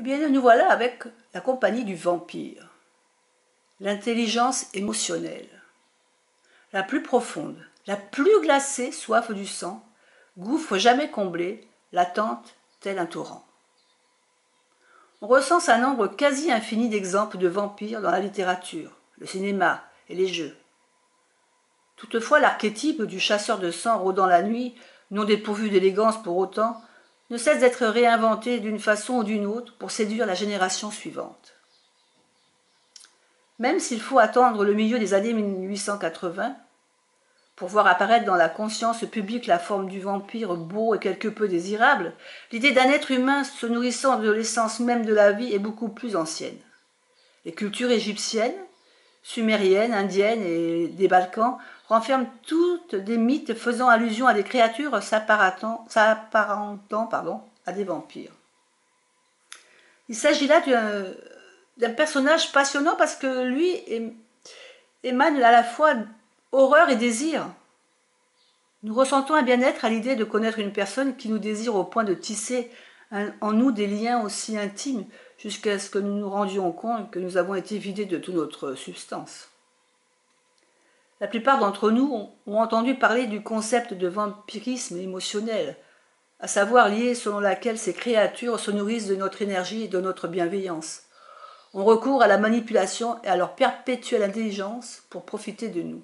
Eh bien, nous voilà avec la compagnie du vampire. L'intelligence émotionnelle. La plus profonde, la plus glacée soif du sang, gouffre jamais comblé, latente tel un torrent. On recense un nombre quasi infini d'exemples de vampires dans la littérature, le cinéma et les jeux. Toutefois, l'archétype du chasseur de sang rôdant la nuit, non dépourvu d'élégance pour autant, ne cesse d'être réinventé d'une façon ou d'une autre pour séduire la génération suivante. Même s'il faut attendre le milieu des années 1880 pour voir apparaître dans la conscience publique la forme du vampire beau et quelque peu désirable, l'idée d'un être humain se nourrissant de l'essence même de la vie est beaucoup plus ancienne. Les cultures égyptiennes, sumériennes, indiennes et des Balkans renferment toutes des mythes faisant allusion à des créatures s'apparentant à des vampires. Il s'agit là d'un personnage passionnant parce que lui émane à la fois horreur et désir. Nous ressentons un bien-être à l'idée de connaître une personne qui nous désire au point de tisser en nous des liens aussi intimes jusqu'à ce que nous nous rendions compte que nous avons été vidés de toute notre substance. La plupart d'entre nous ont entendu parler du concept de vampirisme émotionnel, à savoir lié selon laquelle ces créatures se nourrissent de notre énergie et de notre bienveillance. On recourt à la manipulation et à leur perpétuelle intelligence pour profiter de nous.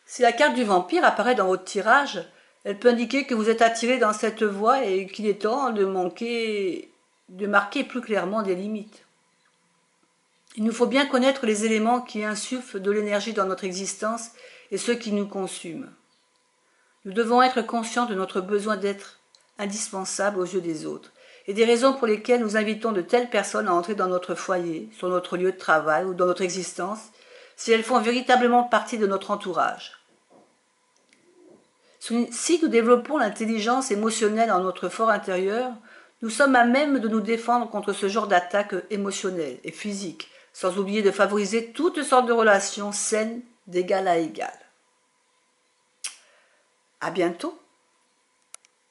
Si la carte du vampire apparaît dans votre tirage, elle peut indiquer que vous êtes attiré dans cette voie et qu'il est temps de marquer plus clairement des limites. Il nous faut bien connaître les éléments qui insufflent de l'énergie dans notre existence et ceux qui nous consument. Nous devons être conscients de notre besoin d'être indispensable aux yeux des autres et des raisons pour lesquelles nous invitons de telles personnes à entrer dans notre foyer, sur notre lieu de travail ou dans notre existence, si elles font véritablement partie de notre entourage. Si nous développons l'intelligence émotionnelle en notre fort intérieur, nous sommes à même de nous défendre contre ce genre d'attaques émotionnelles et physiques, sans oublier de favoriser toutes sortes de relations saines d'égal à égal. À bientôt.